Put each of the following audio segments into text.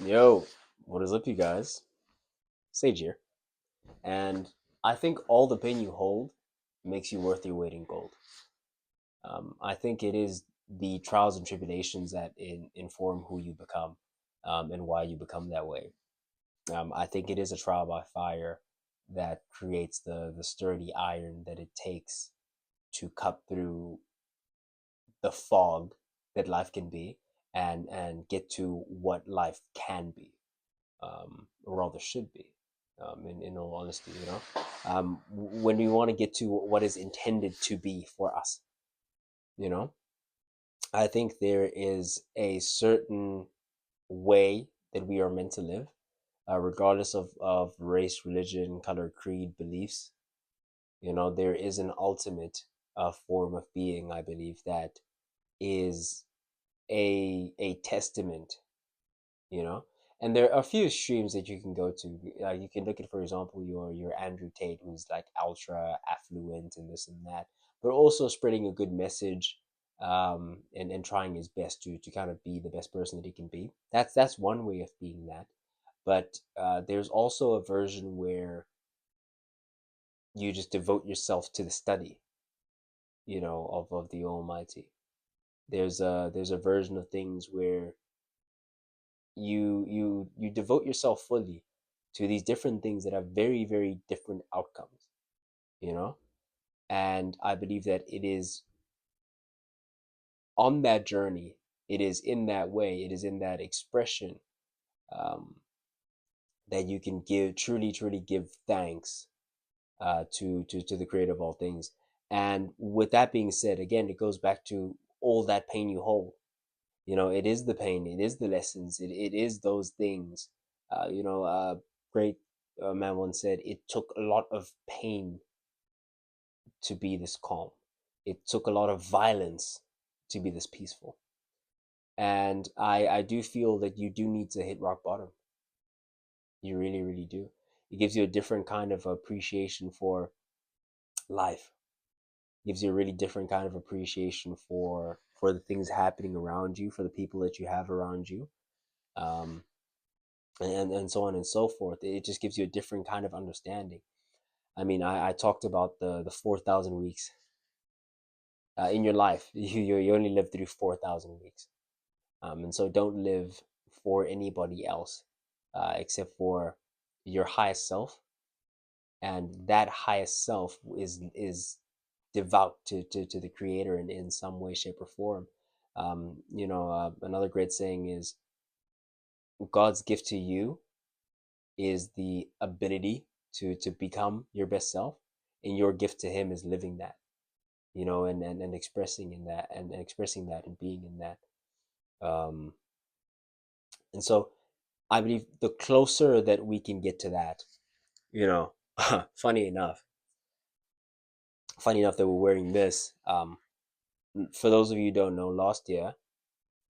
Yo, what is up, you guys? Sage here. And I think all the pain you hold makes you worth your weight in gold. I think it is the trials and tribulations that inform who you become and why you become that way. I think it is a trial by fire that creates the sturdy iron that it takes to cut through the fog that life can be and get to what life can be. Or rather should be, in all honesty, when we want to get to what is intended to be for us, you know, I think there is a certain way that we are meant to live, regardless of race, religion, color, creed, beliefs. There is an ultimate form of being, I believe, that is a testament, you know and there are a few streams that you can go to. You can look at, for example, your Andrew Tate, who's like ultra affluent and this and that, but also spreading a good message, and trying his best to kind of be the best person that he can be. That's one way of being that. But there's also a version where you just devote yourself to the study, of the Almighty. There's a version of things where you devote yourself fully to these different things that have very, very different outcomes, you know and I believe that it is on that journey, it is in that way, it is in that expression, um, that you can give, truly, truly give thanks, to the creator of all things. And with that being said, again, it goes back to all that pain you hold. It is the pain, it is the lessons, it is those things. Great man once said, it took a lot of pain to be this calm. It took a lot of violence to be this peaceful. And I do feel that you do need to hit rock bottom. You really, really do. It gives you a different kind of appreciation for life. It gives you a really different kind of appreciation for the things happening around you, for the people that you have around you. Um, and so on and so forth. It just gives you a different kind of understanding. I mean, I talked about the 4,000 weeks in your life. You only live through 4,000 weeks, and so don't live for anybody else, except for your highest self, and that highest self is devout to the Creator in some way, shape, or form. Another great saying is, God's gift to you is the ability to become your best self, and your gift to him is living that, and expressing in that, and expressing that, and being in that. um and so I believe the closer that we can get to that, you know funny enough that we're wearing this, for those of you who don't know, last year,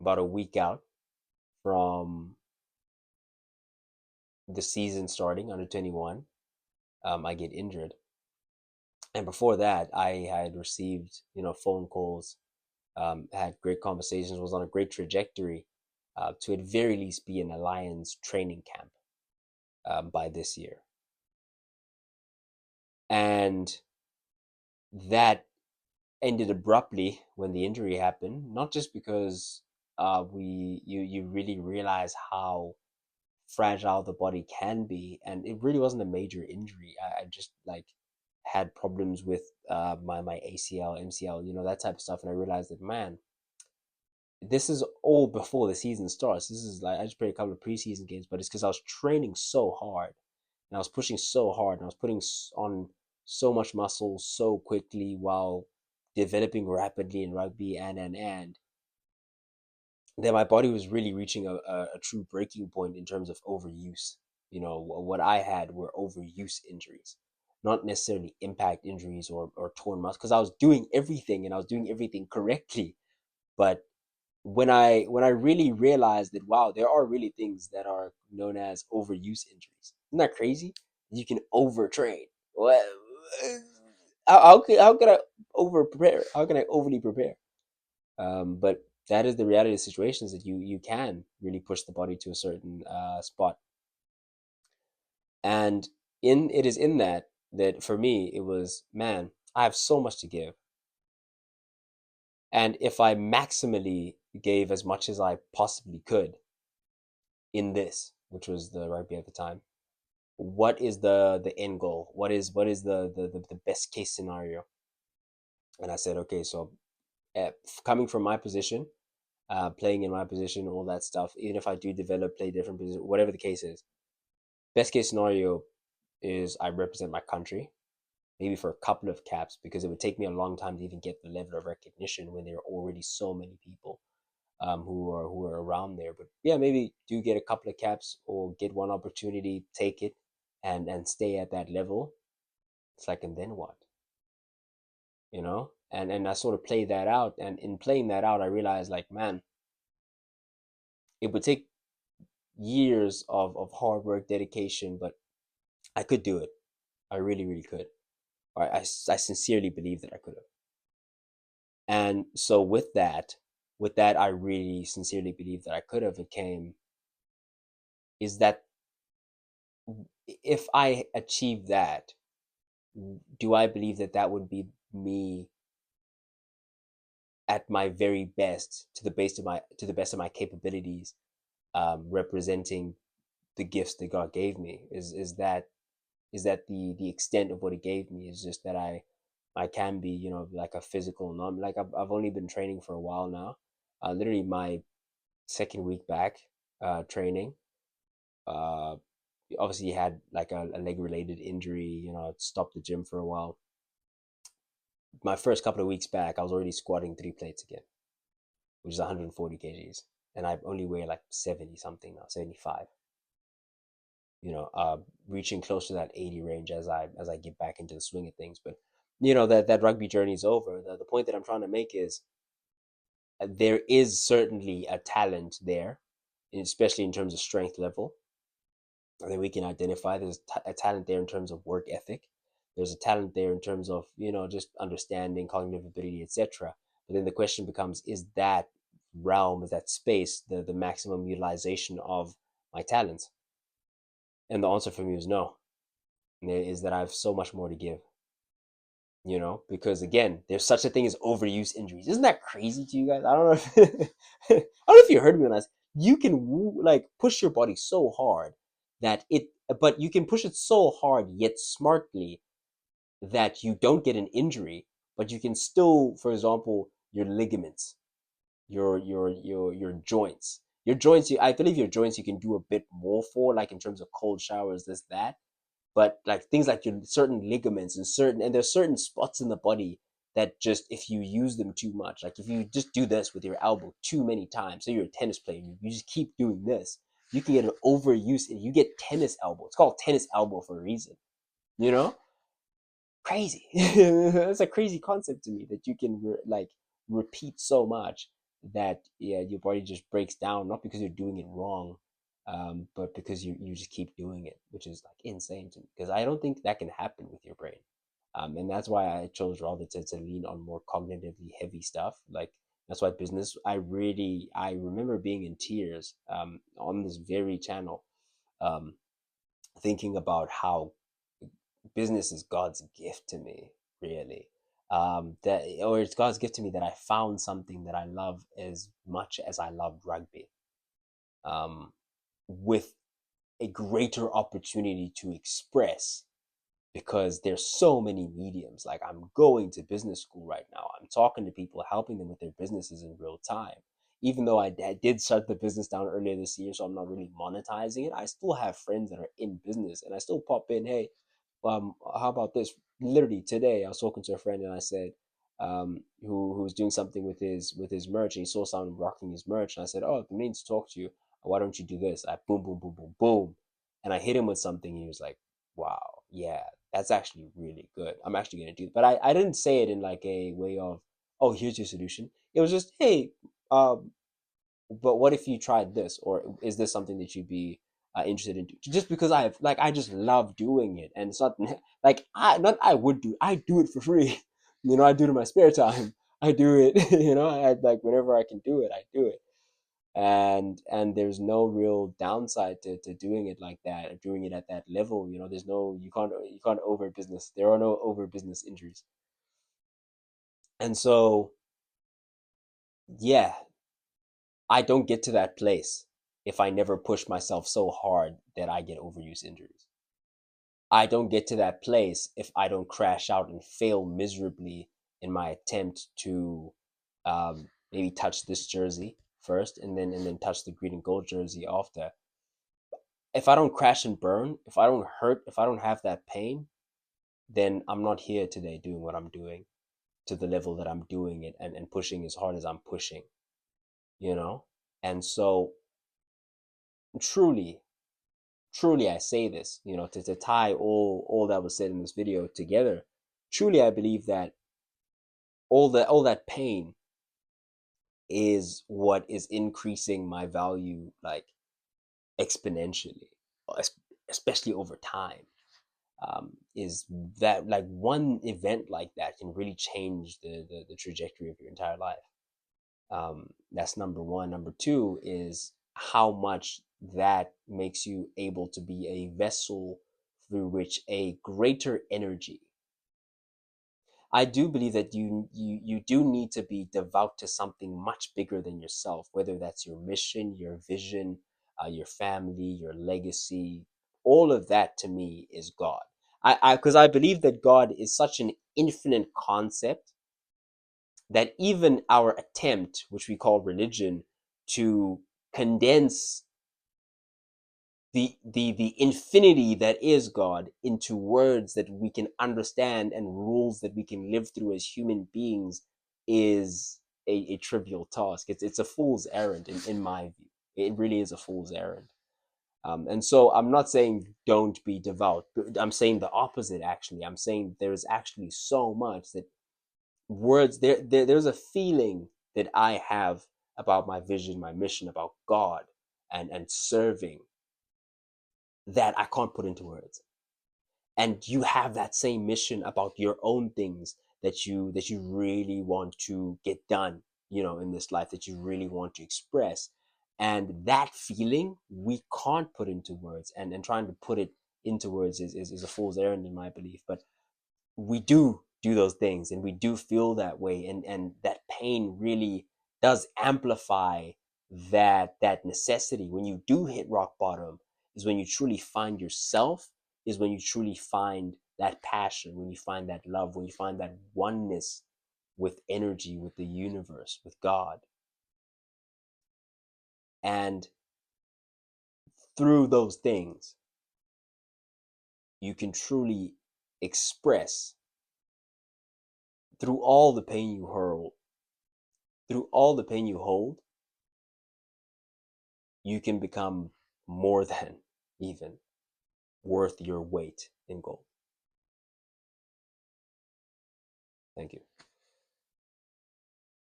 about a week out from the season starting, under 21, I get injured. And before that, I had received, phone calls, had great conversations, was on a great trajectory, to at very least be in a Lions training camp, by this year. And that ended abruptly when the injury happened, not just because you really realize how fragile the body can be, and it really wasn't a major injury. I just like had problems with my ACL, MCL, that type of stuff, and I realized that, man, this is all before the season starts. This is like, I just played a couple of preseason games, but it's because I was training so hard, and I was pushing so hard, and I was putting on so much muscle so quickly while developing rapidly in rugby, and that my body was really reaching a true breaking point in terms of overuse. What I had were overuse injuries, not necessarily impact injuries or torn muscle, because I was doing everything, and I was doing everything correctly. But when I really realized that, wow, there are really things that are known as overuse injuries. Isn't that crazy? You can overtrain. Well, how could I over prepare? How can I overly prepare? But that is the reality of situations, that you can really push the body to a certain spot. And in it is in that, that for me it was, man, I have so much to give. And if I maximally gave as much as I possibly could in this, which was the rugby at the time, what is the end goal? What is the best case scenario? And I said, okay, so coming from my position, playing in my position, all that stuff, even if I do develop, play different positions, whatever the case is, best case scenario is I represent my country, maybe for a couple of caps, because it would take me a long time to even get the level of recognition when there are already so many people who are around there. But yeah, maybe do get a couple of caps or get one opportunity, take it, and stay at that level. It's like, and then what? You know? And I sort of play that out, and in playing that out, I realized, like, man, it would take years of hard work, dedication, but I could do it. I really, really could. I sincerely believe that I could have. And so with that, I really sincerely believe that I could have. It came is that if I achieve that, do I believe that that would be me at my very best, to the best of my capabilities, representing the gifts that God gave me? Is that the extent of what He gave me? Is just that I can be, like a physical non, like I've only been training for a while now. Literally my second week back training. Uh, Obviously had like a leg related injury. Stopped the gym for a while. My first couple of weeks back, I was already squatting 3 plates again, which is 140 kgs, and I only weigh like 70 something now, 75. Reaching close to that 80 range as I get back into the swing of things. But that rugby journey is over. The point that I'm trying to make is, there is certainly a talent there, especially in terms of strength level. I think we can identify there's a talent there in terms of work ethic. There's a talent there in terms of just understanding, cognitive ability, etc. But then the question becomes: is that realm, is that space, the maximum utilization of my talents? And the answer for me is no. Is that I have so much more to give. Because again, there's such a thing as overuse injuries. Isn't that crazy to you guys? I don't know if I don't know if you heard me when I said you can like push your body so hard that but you can push it so hard yet smartly that you don't get an injury, but you can still, for example, your ligaments, your joints, I believe your joints you can do a bit more for, like in terms of cold showers, this that. But like things like your certain ligaments and there's certain spots in the body that, just if you use them too much, like if you just do this with your elbow too many times, say you're a tennis player, you just keep doing this, you can get an overuse and you get tennis elbow. It's called tennis elbow for a reason. You know, crazy. It's a crazy concept to me, that you can like repeat so much that, yeah, your body just breaks down, not because you're doing it wrong, but because you just keep doing it, which is like insane to me, because I don't think that can happen with your brain. And that's why I chose rather to lean on more cognitively heavy stuff. Like that's why business, I remember being in tears on this very channel, um, thinking about how business is God's gift to me, really. That, or it's God's gift to me that I found something that I love as much as I loved rugby, um, with a greater opportunity to express, because there's so many mediums. Like I'm going to business school right now. I'm talking to people, helping them with their businesses in real time. Even though I did shut the business down earlier this year, so I'm not really monetizing it, I still have friends that are in business, and I still pop in, hey, how about this? Literally today, I was talking to a friend, and I said, who's doing something with his merch, and he saw someone rocking his merch, and I said, oh, I need to talk to you. Why don't you do this? I boom, boom, boom, boom, boom, and I hit him with something. And he was like, wow, yeah, that's actually really good. I'm actually gonna do it. But I didn't say it in like a way of, oh, here's your solution. It was just, hey, um, but what if you tried this, or is this something that you'd be interested in? Just because I just love doing it, and it's not like I do it for free. I do it in my spare time. I do it. I like whenever I can do it, I do it. And there's no real downside to doing it like that, or doing it at that level. There's no you can't over business. There are no over business injuries. And so, yeah, I don't get to that place if I never push myself so hard that I get overuse injuries. I don't get to that place if I don't crash out and fail miserably in my attempt to maybe touch this jersey first, and then touch the green and gold jersey after. If I don't crash and burn, if I don't hurt, if I don't have that pain, then I'm not here today doing what I'm doing to the level that I'm doing it, and pushing as hard as I'm pushing, you know? And so, truly, truly, I say this, to tie all that was said in this video together. Truly, I believe that all that pain is what is increasing my value, like, exponentially, especially over time. Is that, like, one event like that can really change the trajectory of your entire life. That's number one. Number two is how much that makes you able to be a vessel through which a greater energy. I do believe that you do need to be devout to something much bigger than yourself, whether that's your mission, your vision, your family, your legacy. All of that to me is God. Because I believe that God is such an infinite concept that even our attempt, which we call religion, to condense the infinity that is God into words that we can understand and rules that we can live through as human beings is a trivial task. It's a fool's errand in my view. It really is a fool's errand. And so I'm not saying don't be devout. I'm saying the opposite. Actually, I'm saying there's actually so much that words there's a feeling that I have about my vision, my mission, about God, and serving, that I can't put into words. And you have that same mission about your own things that you really want to get done, in this life, that you really want to express. And that feeling we can't put into words, and trying to put it into words is a fool's errand in my belief. But we do those things, and we do feel that way, and that pain really does amplify that necessity. When you do hit rock bottom is when you truly find yourself, is when you truly find that passion, when you find that love, when you find that oneness with energy, with the universe, with God. And through those things you can truly express, through all the pain you hurl, through all the pain you hold, you can become more than even worth your weight in gold. Thank you.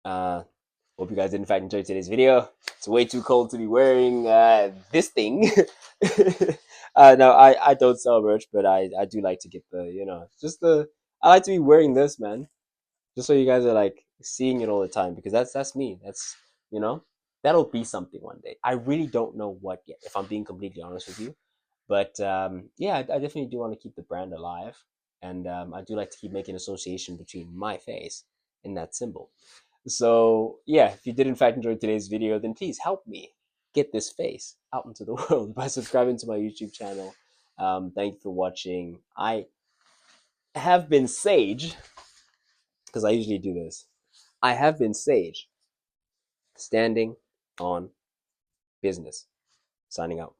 Hope you guys did in fact enjoy today's video. It's way too cold to be wearing this thing. No, I don't sell merch, but I do like to get I like to be wearing this, man. Just so you guys are like seeing it all the time, because that's me. That's you know that'll be something one day. I really don't know what yet, if I'm being completely honest with you. But yeah, I definitely do want to keep the brand alive, and I do like to keep making association between my face and that symbol. So yeah, if you did in fact enjoy today's video, then please help me get this face out into the world by subscribing to my YouTube channel. Thank you for watching. I have been Sage, because I usually do this. I have been Sage, standing on business. Signing out.